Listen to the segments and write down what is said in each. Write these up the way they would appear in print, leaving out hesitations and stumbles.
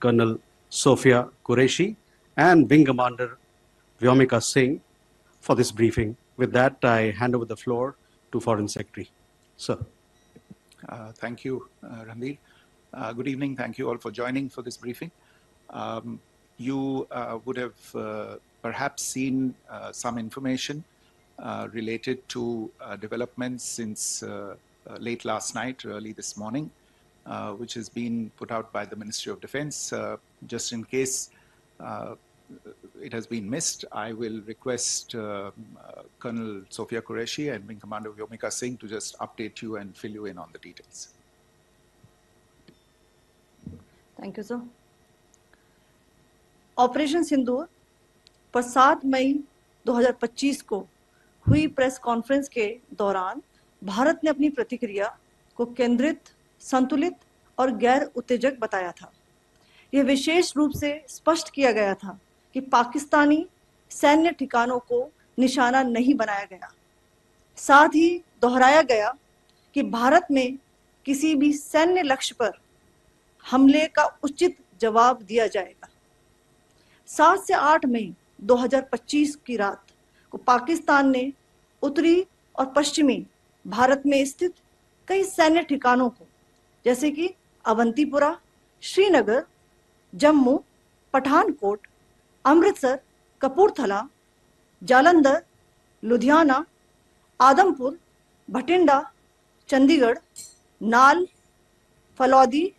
Colonel Sophia Qureshi and Wing Commander Vyomika Singh for this briefing. With that, I hand over the floor to Foreign Secretary. Sir. Thank you, Ranveer. Good evening. Thank you all for joining for this briefing. You would have perhaps seen some information related to developments since late last night, early this morning, which has been put out by the Ministry of Defense. Just in case it has been missed, I will request Colonel Sophia Qureshi and Wing Commander Vyomika Singh to just update you and fill you in on the details. Thank you, sir. Operation Sindoor पर 7 मई 2025 को हुई press conference के दौरान भारत ने अपनी प्रतिक्रिया को केंद्रित, संतुलित और गैर उत्तेजक बताया था। यह विशेष रूप से स्पष्ट किया गया था कि पाकिस्तानी सैन्य ठिकानों को निशाना नहीं बनाया गया। साथ ही दोहराया गया कि भारत में किसी भी सैन्य लक्ष्य पर हमले का उचित जवाब दिया जाएगा। 7 से 8 मई 2025 की रात को पाकिस्तान ने उत्तरी और पश्चिमी भारत में स्थित कई सैन्य ठिकानों को, जैसे कि अवंतीपुरा, श्रीनगर, जम्मू, पठानकोट, अमृतसर, कपूरथला, जालंधर, लुधियाना, आदमपुर, भटिंडा, चंडीगढ़, नाल, फलौदी,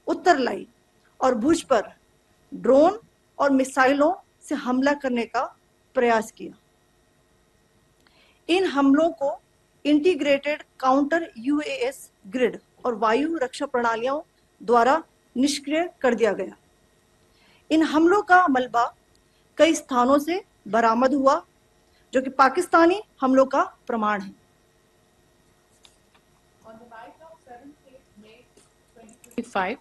उत्तरलाई और भुज पर ड्रोन और मिसाइलों से हमला करने का प्रयास किया। इन हमलों को इंटीग्रेटेड काउंटर यूएस ग्रिड और वायु रक्षा प्रणालियों द्वारा निष्क्रिय कर दिया गया। इन हमलों का मलबा कई स्थानों से बरामद हुआ, जो कि पाकिस्तानी हमलों का प्रमाण है। On the night of 7th May 2025,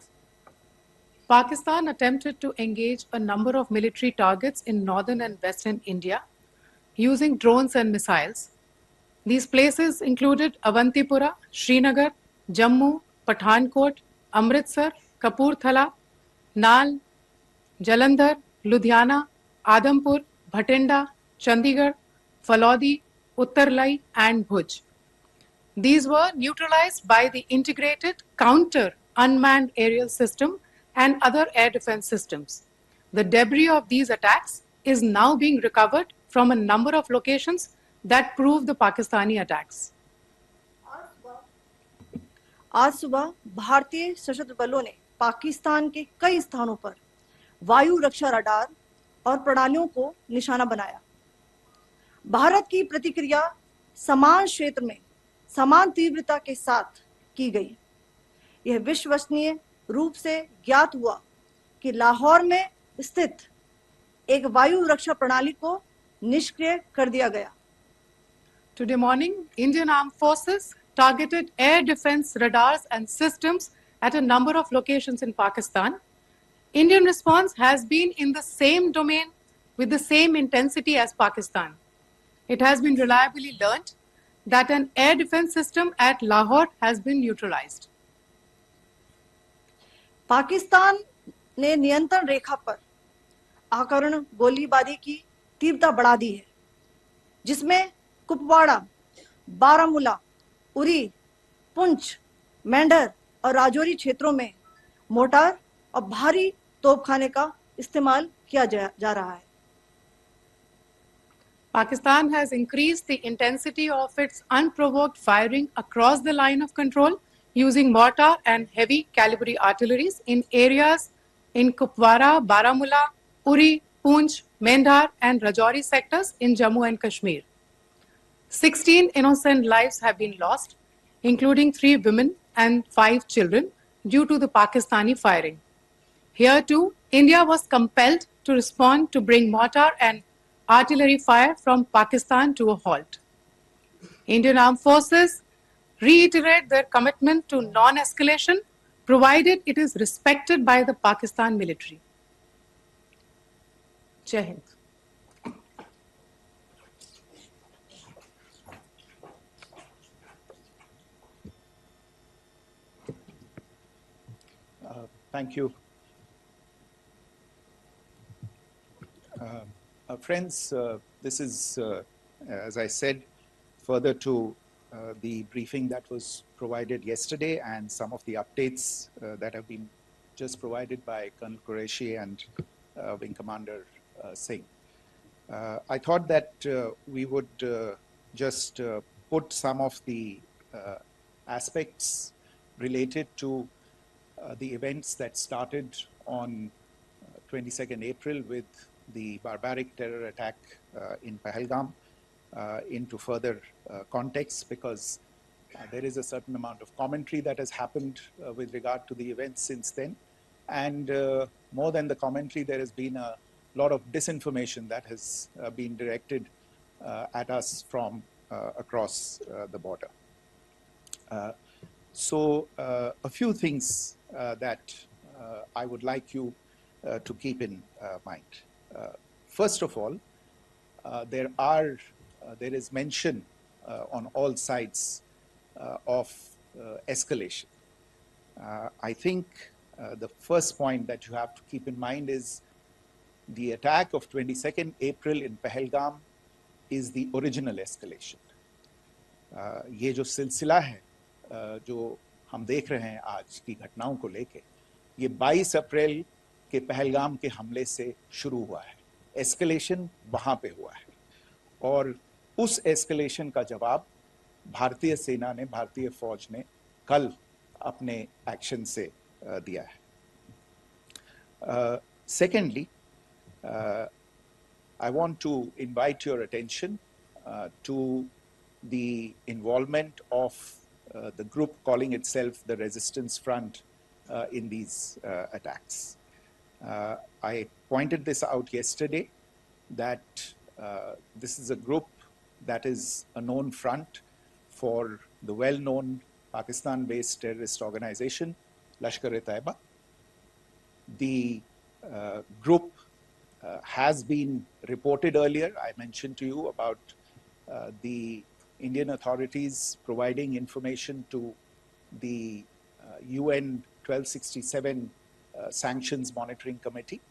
Pakistan attempted to engage a number of military targets in northern and western India using drones and missiles. These places included Avantipura, Srinagar, Jammu, Pathankot, Amritsar, Kapurthala, Nal, Jalandhar, Ludhiana, Adampur, Bhatinda, Chandigarh, Falodi, Uttarlai, and Bhuj. These were neutralized by the integrated counter unmanned aerial system and other air defense systems. The debris of these attacks is now being recovered from a number of locations that prove the Pakistani attacks. आज सुबह भारतीय सशस्त्र बलों ने पाकिस्तान के कई स्थानों पर वायु रक्षा रडार और प्रणालियों को निशाना बनाया। भारत की प्रतिक्रिया समान क्षेत्र में समान तीव्रता के साथ की गई। यह विश्वसनीय रूप से ज्ञात हुआ कि लाहौर में स्थित एक वायु रक्षा प्रणाली को निष्क्रिय कर दिया गया। Today morning, Indian Armed Forces targeted air defense radars and systems at a number of locations in Pakistan. Indian response has been in the same domain with the same intensity as Pakistan. It has been reliably learnt that an air defense system at Lahore has been neutralized. Pakistan ने नियंत्रण रेखा पर आकरण गोलीबारी की तीव्रता बढ़ा दी है, जिसमें कुपवाड़ा, बारामूला, उरी, पुंछ, मेंढर और राजौरी क्षेत्रों में मोर्टार और भारी तोपखाने का इस्तेमाल किया जा रहा है। Pakistan has increased the intensity of its unprovoked firing across the line of control using mortar and heavy calibre artilleries in areas in Kupwara, Baramulla, Uri, Poonch, Mendhar and Rajouri sectors in Jammu and Kashmir. 16 innocent lives have been lost, including 3 women and 5 children, due to the Pakistani firing. Here too, India was compelled to respond to bring mortar and artillery fire from Pakistan to a halt. Indian Armed Forces reiterate their commitment to non-escalation, provided it is respected by the Pakistan military. Jai Hind. Thank you, Friends, this is, as I said, further to the briefing that was provided yesterday and some of the updates that have been just provided by Colonel Qureshi and Wing Commander Singh. I thought that we would just put some of the aspects related to the events that started on 22nd April with the barbaric terror attack in Pahelgam into further context, because there is a certain amount of commentary that has happened with regard to the events since then. And more than the commentary, there has been a lot of disinformation that has been directed at us from across the border. So a few things that I would like you to keep in mind. First of all, there is mention on all sides of escalation. I think the first point that you have to keep in mind is the attack of 22nd April in Pahelgam is the original escalation. ये जो सिलसिला है जो हम देख रहे हैं आज की घटनाओं को लेके, ये 22 अप्रैल के पहलगाम के हमले से शुरू हुआ है. एस्केलेशन वहां पे हुआ है और उस एस्केलेशन का जवाब भारतीय सेना ने, भारतीय फौज ने कल अपने एक्शन से दिया है. Secondly, I want to invite your attention to the involvement of the group calling itself the Resistance Front in these attacks. I pointed this out yesterday that this is a group that is a known front for the well-known Pakistan-based terrorist organization, Lashkar-e-Taiba. The group has been reported earlier. I mentioned to you about the Indian authorities providing information to the UN 1267 Sanctions Monitoring Committee.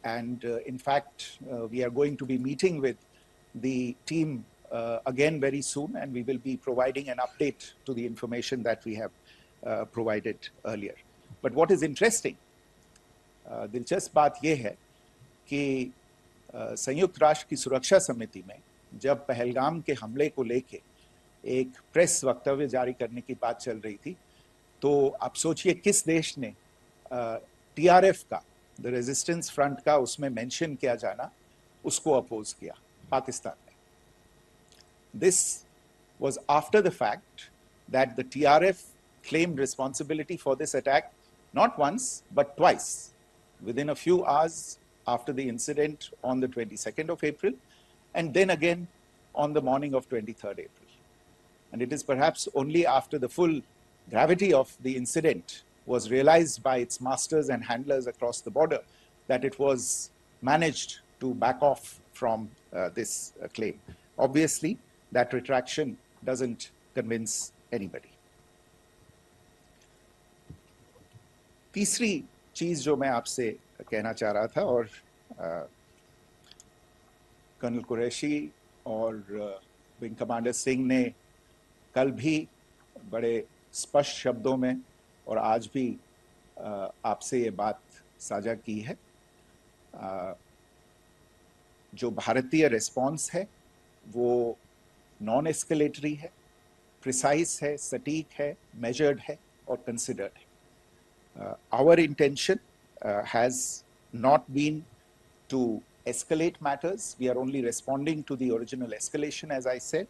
And in fact, we are going to be meeting with the team again very soon, and we will be providing an update to the information that we have provided earlier. But what is interesting, दिलचस्प बात यह है कि संयुक्त राष्ट्र की सुरक्षा समिति में जब पहलगाम के हमले को लेके एक प्रेस वक्तव्य जारी करने की बात चल रही थी, तो आप सोचिए किस देश ने टीआरएफ का, द रेजिस्टेंस फ्रंट का उसमें मेंशन किया जाना, उसको अपोज किया, पाकिस्तान ने. This was after the fact that the TRF claimed responsibility for this attack not once but twice, within a few hours after the incident on the 22nd of April, and then again on the morning of 23rd April. And it is perhaps only after the full gravity of the incident was realized by its masters and handlers across the border that it was managed to back off from this claim. Obviously, that retraction doesn't convince anybody. तीसरी चीज जो मैं आपसे कहना चाह रहा था, और कर्नल कुरैशी और विंग कमांडर सिंह ने कल भी बड़े स्पष्ट शब्दों में और आज भी आपसे ये बात साझा की है. जो भारतीय रिस्पॉन्स है वो नॉन एस्केलेटरी है, प्रिसाइज है, सटीक है, मेजर्ड है और कंसिडर्ड है. Our intention has not been to escalate matters. We are only responding to the original escalation, as I said,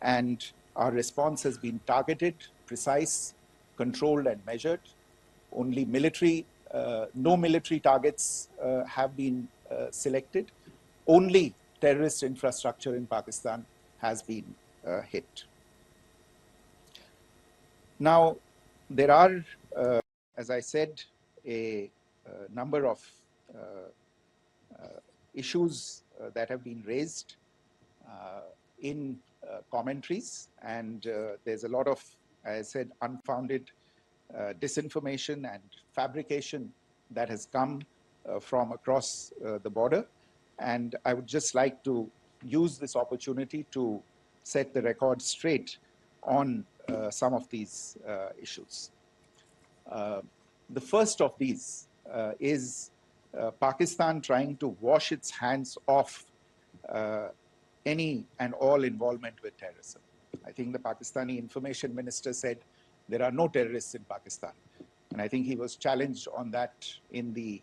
and our response has been targeted, precise, controlled and measured. Only military, no military targets have been selected. Only terrorist infrastructure in Pakistan has been hit. Now, there are, as I said, a number of issues that have been raised in commentaries, and there's a lot of, as I said, unfounded disinformation and fabrication that has come from across the border. And I would just like to use this opportunity to set the record straight on some of these issues. The first of these is Pakistan trying to wash its hands off any and all involvement with terrorism. I think the Pakistani information minister said there are no terrorists in Pakistan. And I think he was challenged on that in the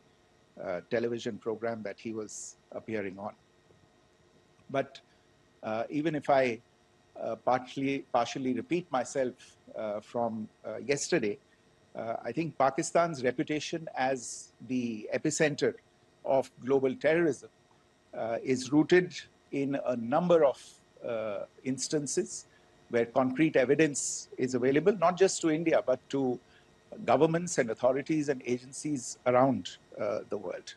television program that he was appearing on. But even if I partially repeat myself from yesterday, I think Pakistan's reputation as the epicenter of global terrorism is rooted in a number of instances where concrete evidence is available, not just to India, but to governments and authorities and agencies around the world.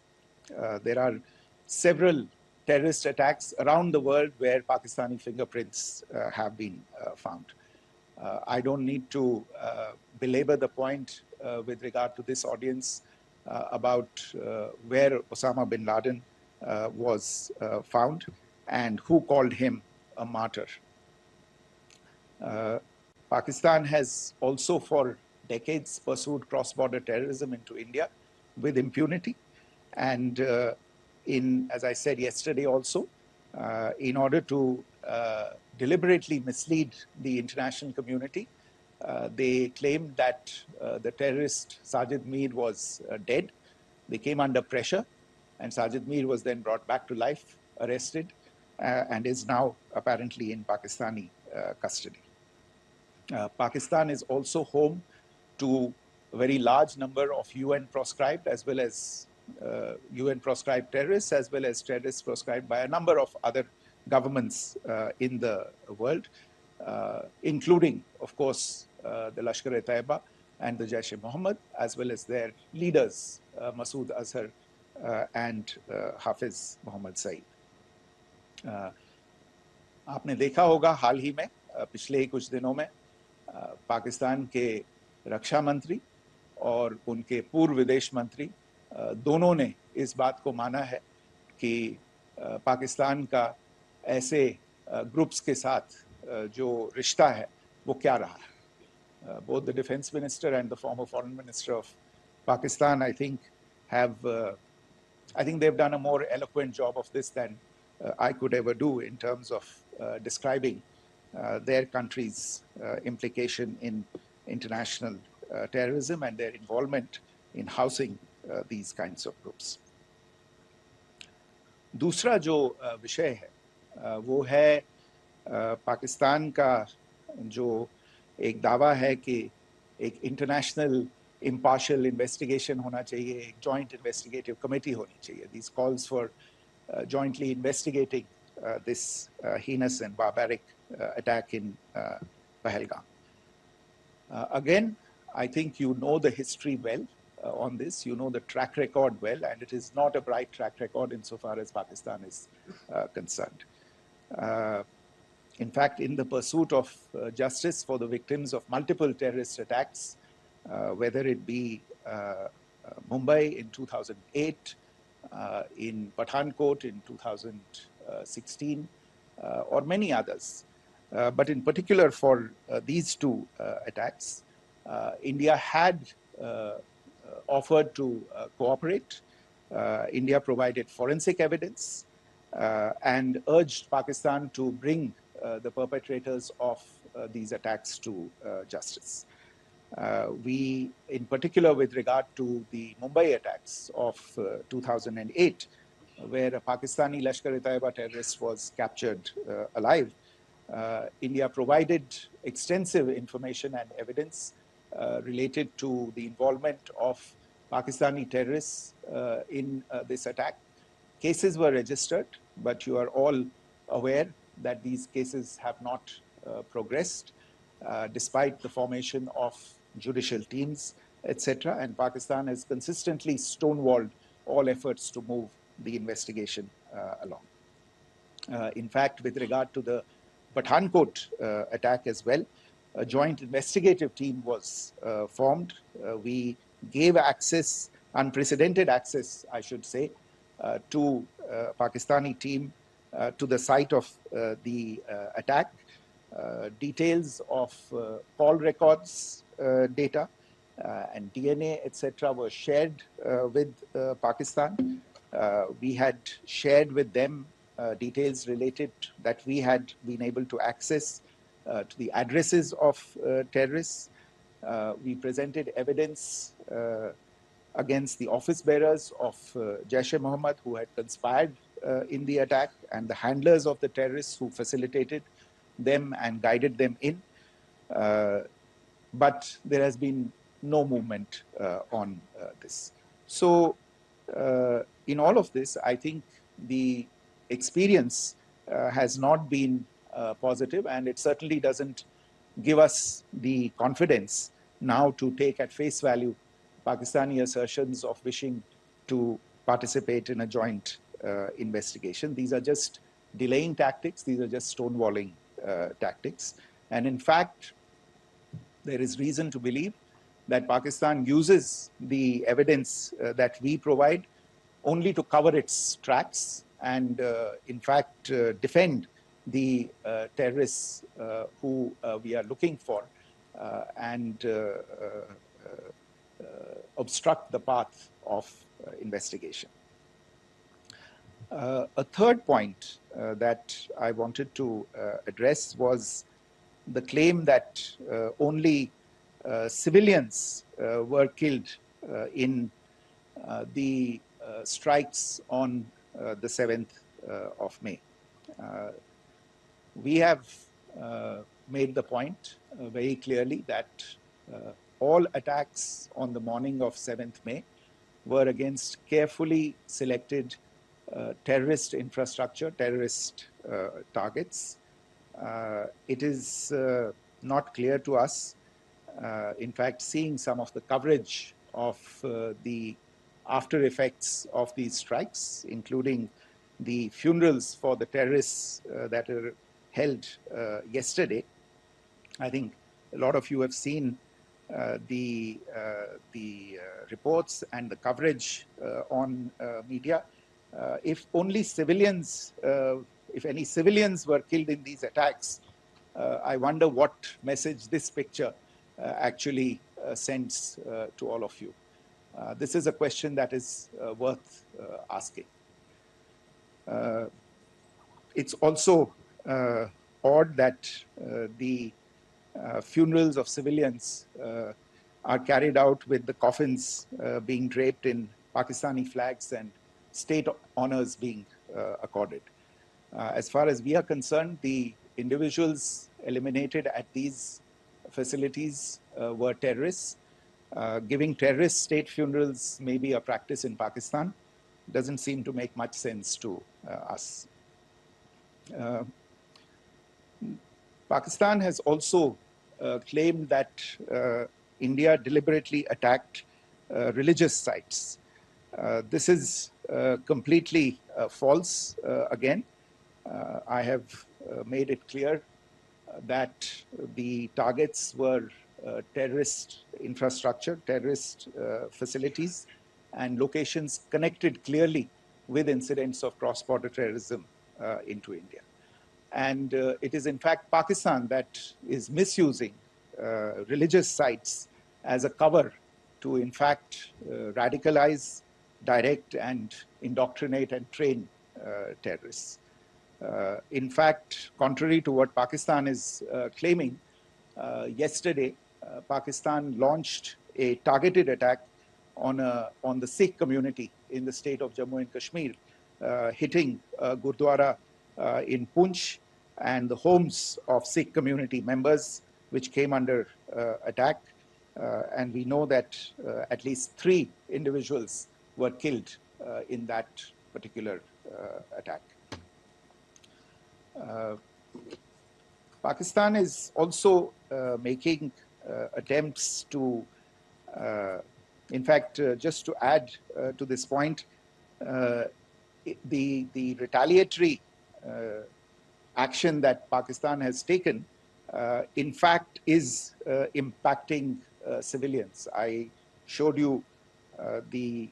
There are several terrorist attacks around the world where Pakistani fingerprints have been found. I don't need to belabor the point with regard to this audience about where Osama bin Laden was found and who called him a martyr. Pakistan has also for decades pursued cross-border terrorism into India with impunity. And as I said yesterday also, in order to deliberately mislead the international community, they claimed that the terrorist Sajid Mir was dead. They came under pressure, and Sajid Mir was then brought back to life, arrested, and is now apparently in Pakistani custody. Pakistan is also home to a very large number of UN proscribed as well as UN proscribed terrorists, as well as terrorists proscribed by a number of other governments in the world, including, of course, the Lashkar-e-Taiba and the Jaish-e-Mohammed, as well as their leaders, Masood Azhar and Hafiz Mohammed Saeed. आपने देखा होगा हाल ही में पिछले कुछ दिनों में पाकिस्तान के रक्षा मंत्री और उनके पूर्व विदेश मंत्री दोनों ने इस बात को माना है कि पाकिस्तान का ऐसे ग्रुप्स के साथ जो रिश्ता है वो क्या रहा है. Both the defense minister and the former foreign minister of Pakistan, I think they've done a more eloquent job of this than I could ever do in terms of describing their country's implication in international terrorism and their involvement in housing these kinds of groups. दूसरा जो विषय है वो है पाकिस्तान का जो एक दावा है कि एक इंटरनेशनल impartial investigation होना चाहिए, एक joint investigative committee होनी चाहिए. These calls for jointly investigating this heinous and barbaric attack in Pahelgam. Again, I think you know the history well on this. You know the track record well, and it is not a bright track record insofar as Pakistan is concerned. In fact, in the pursuit of justice for the victims of multiple terrorist attacks, whether it be Mumbai in 2008, in Pathankot in 2016, or many others. But in particular for these two attacks, India had offered to cooperate. India provided forensic evidence and urged Pakistan to bring the perpetrators of these attacks to justice. We, in particular with regard to the Mumbai attacks of 2008, where a Pakistani Lashkar-e-Taiba terrorist was captured alive, India provided extensive information and evidence related to the involvement of Pakistani terrorists in this attack. Cases were registered, but you are all aware that these cases have not progressed, despite the formation of judicial teams, etc. And Pakistan has consistently stonewalled all efforts to move the investigation along. In fact, with regard to the Pathankot attack as well, a joint investigative team was formed. We gave access, unprecedented access, I should say, to Pakistani team to the site of the attack. Details of call records data and DNA, etc., were shared with Pakistan. We had shared with them details related that we had been able to access to the addresses of terrorists. We presented evidence against the office bearers of Jaish-e-Mohammed who had conspired in the attack and the handlers of the terrorists who facilitated them and guided them in. But there has been no movement on this. So in all of this, I think the experience has not been positive, and it certainly doesn't give us the confidence now to take at face value Pakistani assertions of wishing to participate in a joint investigation. These are just delaying tactics. These are just stonewalling tactics. And in fact, there is reason to believe that Pakistan uses the evidence that we provide only to cover its tracks and, in fact, defend the terrorists who we are looking for and obstruct the path of investigation. A third point that I wanted to address was the claim that only civilians were killed in the strikes on the 7th of May. We have made the point very clearly that all attacks on the morning of 7th May were against carefully selected terrorist infrastructure, terrorist targets. It is not clear to us, in fact, seeing some of the coverage of the after effects of these strikes, including the funerals for the terrorists that are held yesterday. I think a lot of you have seen the reports and the coverage on media. If only civilians, if any civilians were killed in these attacks, I wonder what message this picture actually sends to all of you. This is a question that is worth asking. It's also odd that the funerals of civilians are carried out with the coffins being draped in Pakistani flags and state honors being accorded. As far as we are concerned, the individuals eliminated at these facilities were terrorists. Giving terrorist state funerals may be a practice in Pakistan. Doesn't seem to make much sense to us. Pakistan has also claimed that India deliberately attacked religious sites. This is completely false again. I have made it clear that the targets were terrorist infrastructure, terrorist facilities, and locations connected clearly with incidents of cross-border terrorism into India. And it is in fact Pakistan that is misusing religious sites as a cover to in fact radicalize, direct, and indoctrinate and train terrorists. In fact, contrary to what Pakistan is claiming, yesterday Pakistan launched a targeted attack on the Sikh community in the state of Jammu and Kashmir, hitting Gurdwara in Poonch and the homes of Sikh community members, which came under attack. And we know that at least 3 individuals were killed in that particular attack. Pakistan is also making attempts to, in fact, just to add to this point, the retaliatory action that Pakistan has taken, in fact, is impacting civilians. I showed you the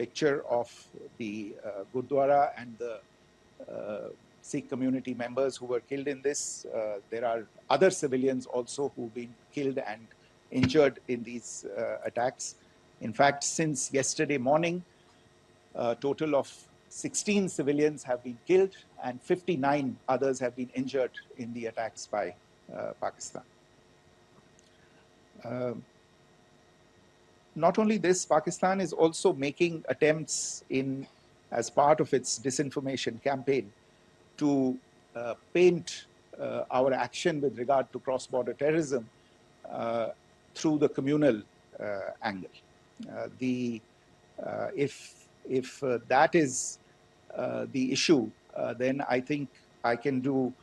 picture of the Gurdwara and the Sikh community members who were killed in this. There are other civilians also who've been killed and injured in these attacks. In fact, since yesterday morning, a total of 16 civilians have been killed and 59 others have been injured in the attacks by Pakistan. Not only this, Pakistan is also making attempts as part of its disinformation campaign to paint our action with regard to cross-border terrorism through the communal angle. If that is the issue, then I think I can do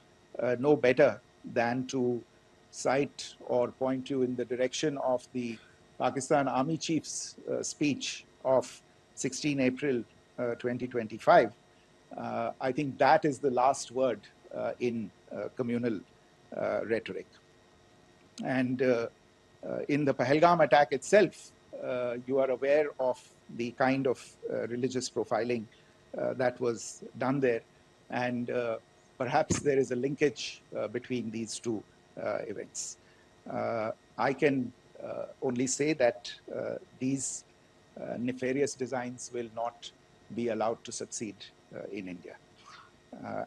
no better than to cite or point you in the direction of the Pakistan Army Chief's speech of 16 April 2025. I think that is the last word in communal rhetoric. And in the Pahelgam attack itself, you are aware of the kind of religious profiling that was done there. And perhaps there is a linkage between these two events. I can only say that these nefarious designs will not be allowed to succeed in India.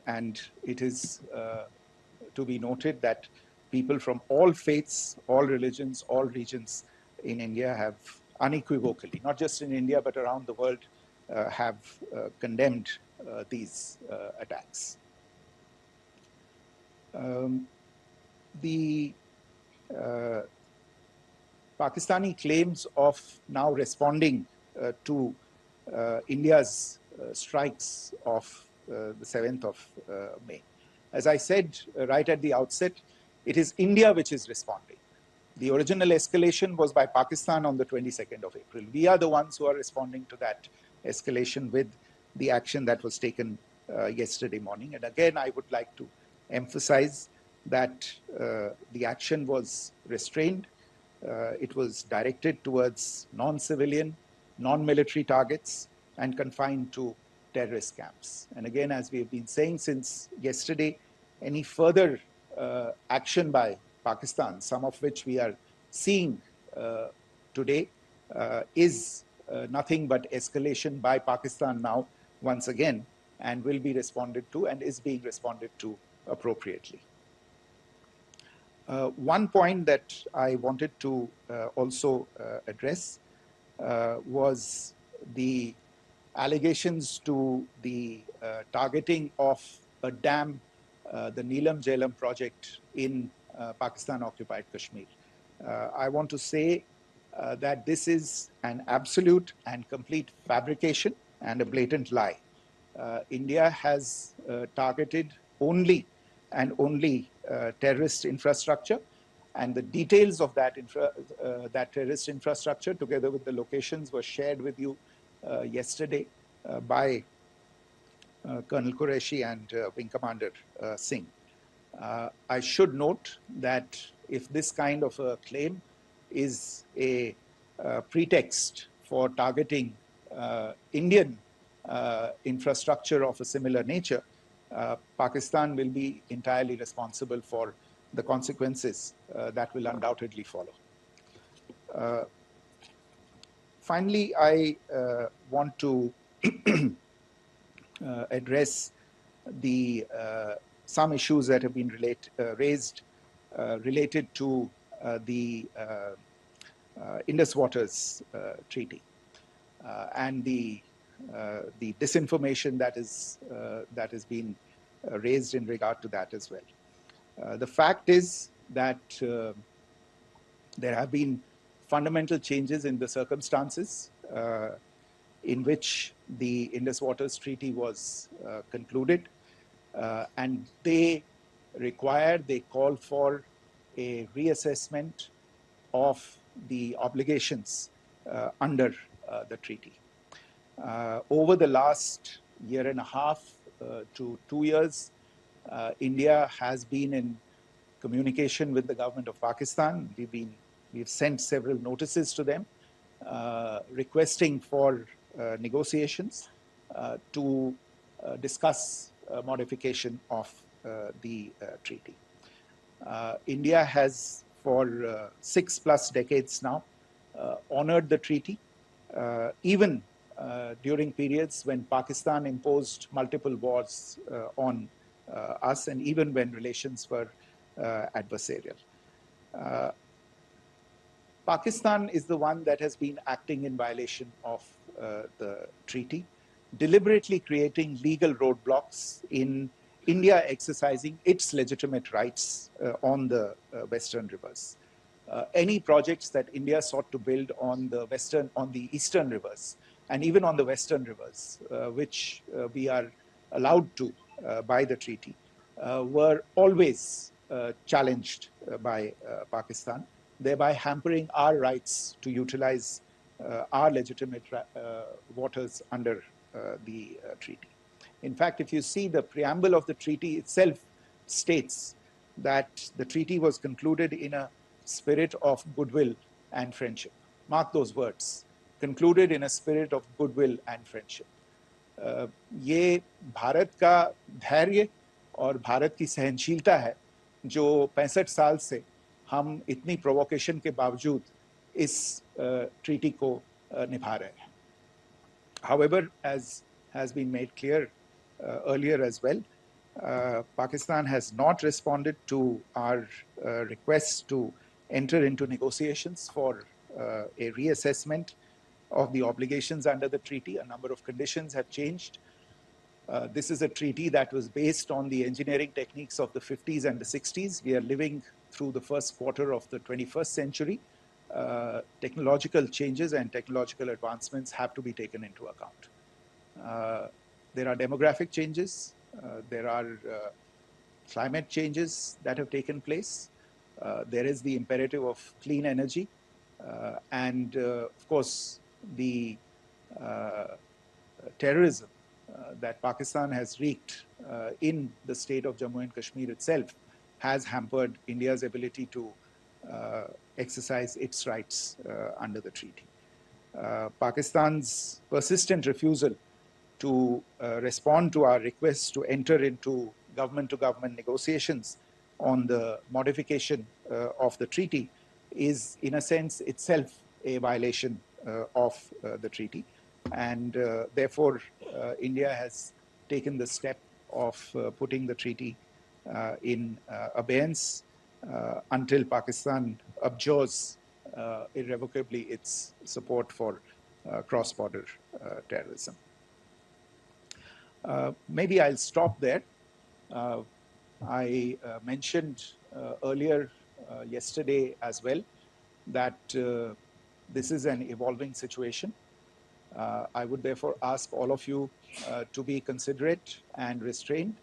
And it is to be noted that people from all faiths, all religions, all regions in India have unequivocally, not just in India, but around the world, have condemned these attacks. The Pakistani claims of now responding to India's strikes of the 7th of May. As I said right at the outset, it is India which is responding. The original escalation was by Pakistan on the 22nd of April. We are the ones who are responding to that escalation with the action that was taken yesterday morning. And again, I would like to emphasize that the action was restrained. It was directed towards non-civilian, non-military targets and confined to terrorist camps. And again, as we have been saying since yesterday, any further action by Pakistan, some of which we are seeing today, is nothing but escalation by Pakistan now, once again, and will be responded to and is being responded to appropriately. One point that I wanted to also address was the allegations to the targeting of a dam, the Neelam Jhelum project in Pakistan-occupied Kashmir. I want to say that this is an absolute and complete fabrication and a blatant lie. India has targeted only and only terrorist infrastructure, and the details of that, that terrorist infrastructure, together with the locations, were shared with you yesterday by Colonel Qureshi and Wing Commander Singh. I should note that if this kind of a claim is a pretext for targeting Indian infrastructure of a similar nature, Pakistan will be entirely responsible for the consequences that will undoubtedly follow. Finally, I want to address some issues that have been raised related to the Indus Waters Treaty and the disinformation that has been raised in regard to that as well. The fact is that there have been fundamental changes in the circumstances in which the Indus Waters Treaty was concluded, and they call for a reassessment of the obligations under the treaty. Over the last year and a half to 2 years, India has been in communication with the government of Pakistan. We've sent several notices to them requesting for negotiations to discuss modification of the treaty. India has, for 6+ decades now, honored the treaty, even during periods when Pakistan imposed multiple wars on us, and even when relations were adversarial. Pakistan is the one that has been acting in violation of the treaty, deliberately creating legal roadblocks in India exercising its legitimate rights on the Western rivers. Any projects that India sought to build on the Eastern rivers, and even on the Western rivers, which we are allowed to by the treaty, were always challenged by Pakistan, thereby hampering our rights to utilize our legitimate waters under the treaty. In fact, if you see, the preamble of the treaty itself states that the treaty was concluded in a spirit of goodwill and friendship. Mark those words, concluded in a spirit of goodwill and friendship. ये भारत का धैर्य और भारत की सहनशीलता है जो 65 साल से हम इतनी प्रोवोकेशन के बावजूद इस ट्रीटी को निभा रहे हैं. However, as has been made clear earlier as well, Pakistan has not responded to our requests to enter into negotiations for a reassessment of the obligations under the treaty. A number of conditions have changed. This is a treaty that was based on the engineering techniques of the 50s and the 60s. We are living through the first quarter of the 21st century. Technological changes and technological advancements have to be taken into account. There are demographic changes. There are climate changes that have taken place. There is the imperative of clean energy. And of course, the terrorism that Pakistan has wreaked in the state of Jammu and Kashmir itself has hampered India's ability to exercise its rights under the treaty. Pakistan's persistent refusal to respond to our requests to enter into government-to-government negotiations on the modification of the treaty is, in a sense, itself a violation of the treaty. And therefore, India has taken the step of putting the treaty in abeyance until Pakistan abjures irrevocably its support for cross-border terrorism. Maybe I'll stop there. I mentioned earlier yesterday as well that this is an evolving situation. I would therefore ask all of you to be considerate and restrained.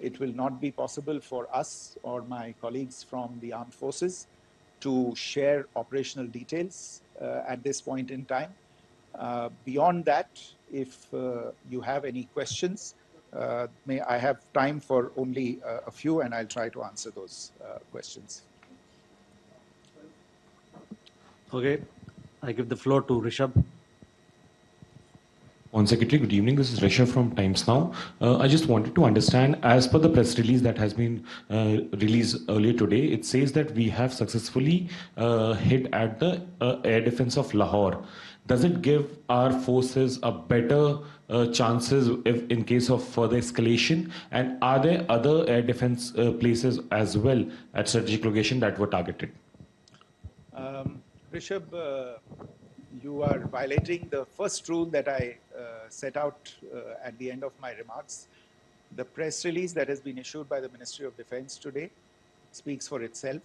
It will not be possible for us or my colleagues from the armed forces to share operational details at this point in time. Beyond that, if you have any questions, may I have time for only a few, and I'll try to answer those questions. Okay, I give the floor to Rishabh. On Secretary, good evening. This is Rishabh from Times Now. I just wanted to understand, as per the press release that has been released earlier today, it says that we have successfully hit at the air defense of Lahore. Does it give our forces a better chances if in case of further escalation? And are there other air defense places as well at strategic location that were targeted? Rishabh, you are violating the first rule that I set out at the end of my remarks. The press release that has been issued by the Ministry of Defense today speaks for itself.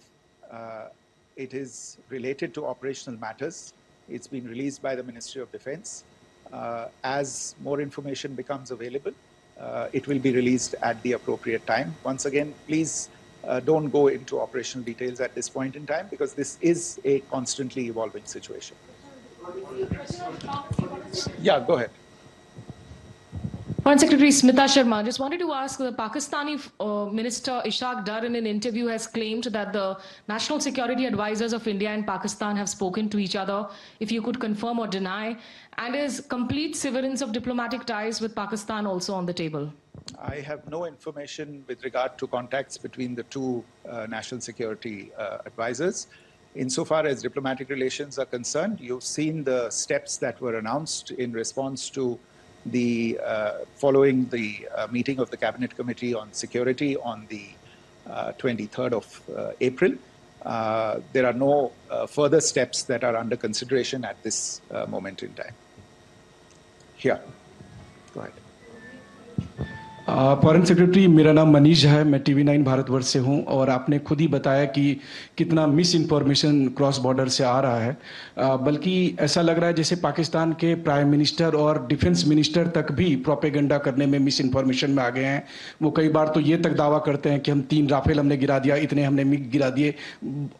It is related to operational matters. It's been released by the Ministry of Defense. As more information becomes available, it will be released at the appropriate time. Once again, please don't go into operational details at this point in time, because this is a constantly evolving situation. Yeah, go ahead. Foreign Secretary Smita Sharma, just wanted to ask, the Pakistani Minister Ishaq Dar in an interview has claimed that the national security advisors of India and Pakistan have spoken to each other, if you could confirm or deny, and is complete severance of diplomatic ties with Pakistan also on the table? I have no information with regard to contacts between the two national security advisors. Insofar as diplomatic relations are concerned, you've seen the steps that were announced in response to the following the meeting of the Cabinet Committee on Security on the 23rd of April. There are no further steps that are under consideration at this moment in time. Here, go ahead. Foreign secretary, मेरा नाम मनीष है, मैं TV9 Bharatvarsh से हूं, और आपने खुद ही बताया कि कितना मिस इन्फॉर्मेशन क्रॉस बॉर्डर से आ रहा है, बल्कि ऐसा लग रहा है जैसे पाकिस्तान के प्राइम मिनिस्टर और डिफेंस मिनिस्टर तक भी प्रोपेगेंडा करने में मिस इन्फॉर्मेशन में आ गए हैं। वो कई बार तो ये तक दावा करते हैं कि हम 3 राफेल हमने गिरा दिया, इतने हमने मिग गिरा दिए,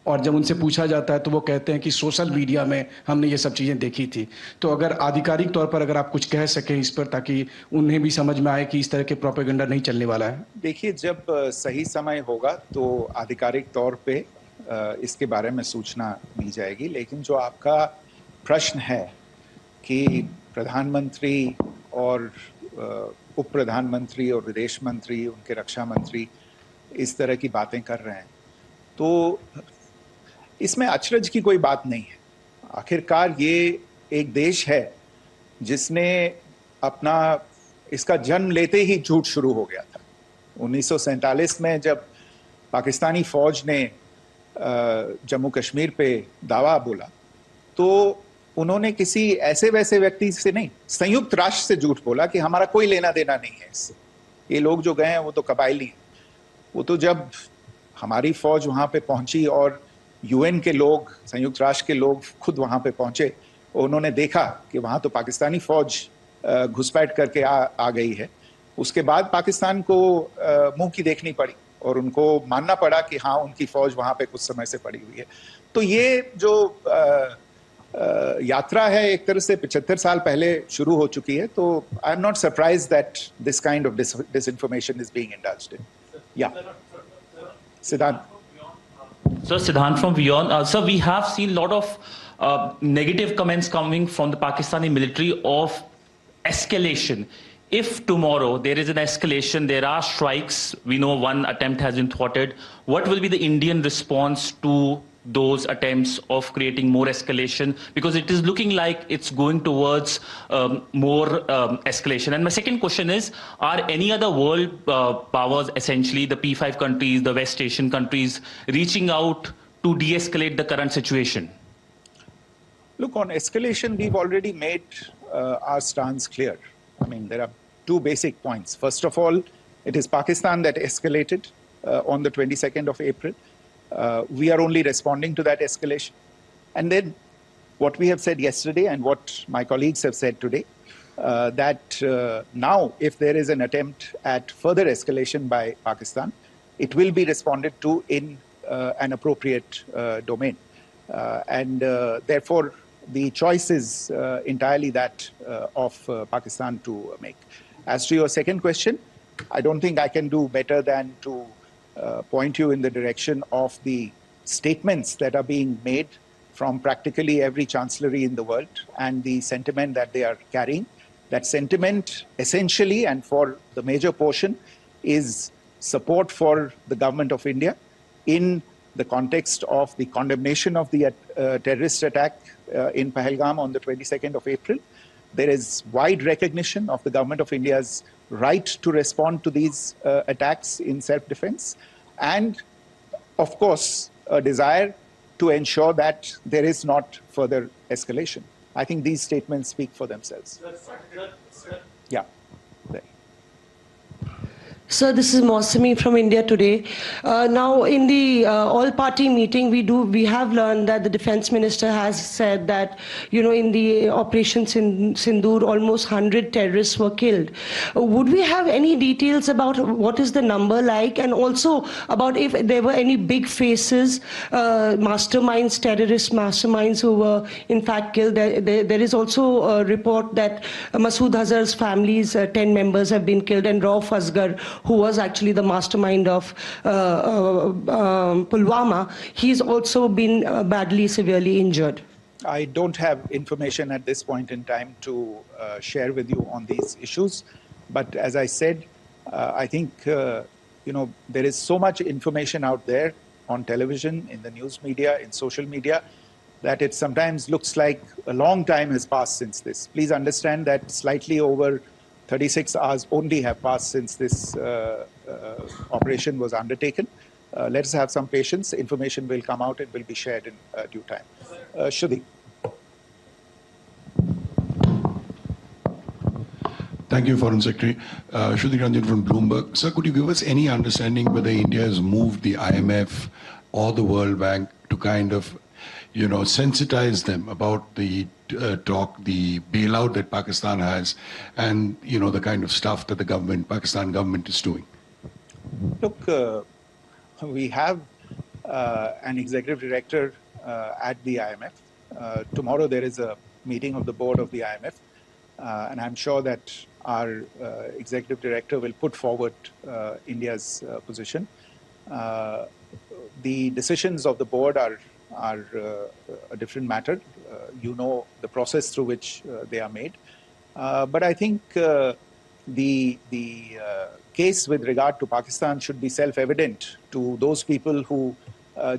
और जब उनसे पूछा जाता है तो वो कहते हैं कि सोशल मीडिया में हमने ये सब चीज़ें देखी थी। तो अगर आधिकारिक तौर पर अगर आप कुछ कह सकें इस पर, ताकि उन्हें भी समझ में आए कि इस तरह के प्रोपेगेंडा नहीं चलने वाला है। देखिए, जब सही समय होगा तो आधिकारिक तौर पे इसके बारे में सूचना दी जाएगी, लेकिन जो आपका प्रश्न है कि प्रधानमंत्री और उप प्रधानमंत्री और विदेश मंत्री, उनके रक्षा मंत्री इस तरह की बातें कर रहे हैं, तो इसमें अचरज की कोई बात नहीं है। आखिरकार ये एक देश है जिसने अपना इसका जन्म लेते ही झूठ शुरू हो गया था। 1947 में जब पाकिस्तानी फौज ने जम्मू कश्मीर पे दावा बोला, तो उन्होंने किसी ऐसे वैसे व्यक्ति से नहीं, संयुक्त राष्ट्र से झूठ बोला कि हमारा कोई लेना देना नहीं है इससे, ये लोग जो गए हैं वो तो कबायली हैं। वो तो जब हमारी फौज वहां पे पहुंची और UN के लोग, संयुक्त राष्ट्र के लोग खुद वहां पे पहुंचे, उन्होंने देखा कि वहां तो पाकिस्तानी फौज घुसपैठ करके आ गई है, उसके बाद पाकिस्तान को मुंह की देखनी पड़ी और उनको मानना पड़ा कि हाँ, उनकी फौज वहां पे कुछ समय से पड़ी हुई है। तो ये जो यात्रा है एक तरह से 75 साल पहले शुरू हो चुकी है, तो I am not surprised that this kind of disinformation is being indulged in. Yeah. Siddhant. So Siddhant from Beyond. So we have seen a lot of negative comments coming from the Pakistani military of escalation. If tomorrow there is an escalation, there are strikes, we know one attempt has been thwarted, what will be the Indian response to those attempts of creating more escalation? Because it is looking like it's going towards more escalation. And my second question is, are any other world powers, essentially the P5 countries, the West Asian countries, reaching out to de-escalate the current situation? Look, on escalation, we've already made our stance clear. I mean, there are two basic points. First of all, it is Pakistan that escalated on the 22nd of April. We are only responding to that escalation. And then what we have said yesterday and what my colleagues have said today, that now if there is an attempt at further escalation by Pakistan, it will be responded to in an appropriate domain. And therefore, the choice is entirely that of Pakistan to make. As to your second question, I don't think I can do better than to point you in the direction of the statements that are being made from practically every chancellery in the world and the sentiment that they are carrying. That sentiment essentially and for the major portion is support for the government of India in the context of the condemnation of the terrorist attack in Pahelgam on the 22nd of April. There is wide recognition of the government of India's right to respond to these attacks in self-defense, and of course a desire to ensure that there is not further escalation. I think these statements speak for themselves. Yeah. Sir, this is Mausami from India Today. Now, in the all-party meeting, we have learned that the defense minister has said that, in the operations in Sindoor, almost 100 terrorists were killed. Would we have any details about what is the number like, and also about if there were any big faces, masterminds, terrorist masterminds who were in fact killed? There is also a report that Masood Azhar's family's 10 members have been killed, and Rauf Asghar, who was actually the mastermind of Pulwama, he's also been badly, severely injured. I don't have information at this point in time to share with you on these issues. But as I said, I think, there is so much information out there on television, in the news media, in social media, that it sometimes looks like a long time has passed since this. Please understand that slightly over 36 hours only have passed since this operation was undertaken. Let us have some patience. Information will come out and will be shared in due time. Shruti. Thank you, Foreign Secretary. Shruti Ranjan from Bloomberg. Sir, could you give us any understanding whether India has moved the IMF or the World Bank to kind of, sensitize them about the the bailout that Pakistan has, and the kind of stuff that the Pakistan government is doing? Look, we have an executive director at the IMF. Tomorrow there is a meeting of the board of the IMF, and I'm sure that our executive director will put forward India's position. The decisions of the board are a different matter. The process through which they are made. But I think the case with regard to Pakistan should be self-evident to those people who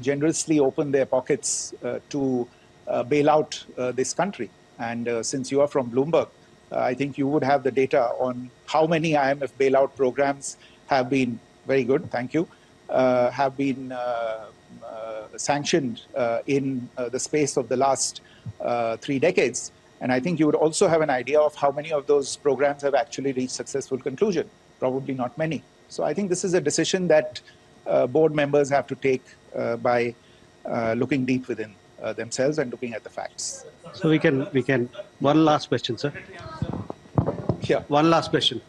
generously open their pockets to bail out this country. And since you are from Bloomberg, I think you would have the data on how many IMF bailout programs have been, very good, thank you, have been sanctioned in the space of the last 3 decades. And I think you would also have an idea of how many of those programs have actually reached successful conclusion. Probably not many. So I think this is a decision that board members have to take by looking deep within themselves and looking at the facts. So we can, one last question, sir. Yeah. One last question.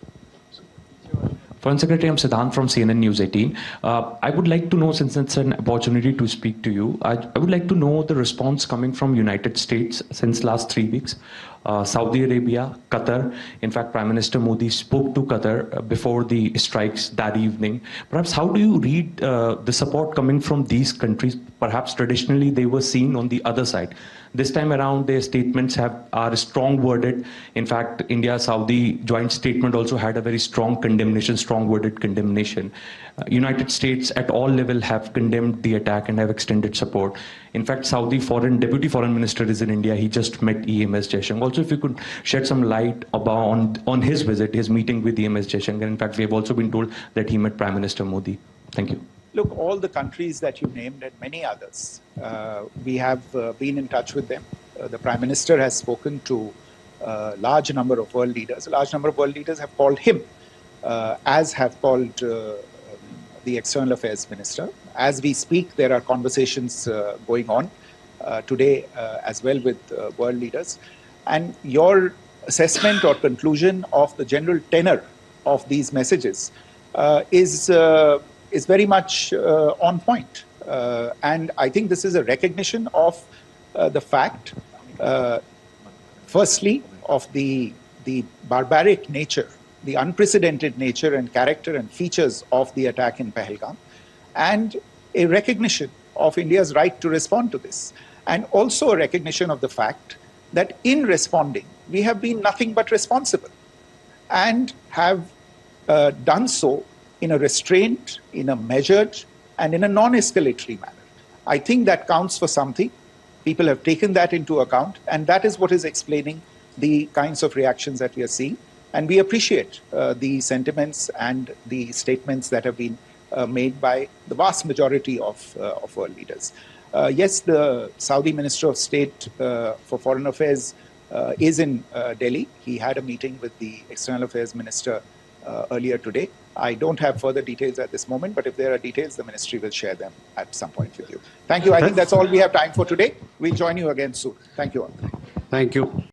Foreign Secretary, I'm Siddhant from CNN News 18. I would like to know, since it's an opportunity to speak to you, I would like to know the response coming from United States since last 3 weeks. Saudi Arabia, Qatar. In fact, Prime Minister Modi spoke to Qatar before the strikes that evening. Perhaps how do you read the support coming from these countries? Perhaps traditionally they were seen on the other side. This time around, their statements are strong worded. In fact, India-Saudi joint statement also had a very strong condemnation, strong worded condemnation. United States at all level have condemned the attack and have extended support. In fact, Saudi Deputy Foreign Minister is in India. He just met EMS Jaishankar. Also, if you could shed some light on his visit, his meeting with EMS Jaishankar. In fact, we have also been told that he met Prime Minister Modi. Thank you. Look, all the countries that you named and many others, we have been in touch with them. The Prime Minister has spoken to a large number of world leaders. A large number of world leaders have called him, as have called the External Affairs Minister. As we speak, there are conversations going on today as well with world leaders. And your assessment or conclusion of the general tenor of these messages is very much on point. And I think this is a recognition of the fact, firstly, of the barbaric nature, the unprecedented nature and character and features of the attack in Pahelgam, and a recognition of India's right to respond to this. And also a recognition of the fact that in responding, we have been nothing but responsible and have done so in a restrained, in a measured, and in a non-escalatory manner. I think that counts for something. People have taken that into account, and that is what is explaining the kinds of reactions that we are seeing. And we appreciate the sentiments and the statements that have been made by the vast majority of world leaders. Yes, the Saudi Minister of State for Foreign Affairs is in Delhi. He had a meeting with the External Affairs Minister earlier today. I don't have further details at this moment, but if there are details, the ministry will share them at some point with you. Thank you. I think that's all we have time for today. We'll join you again soon. Thank you all. Thank you.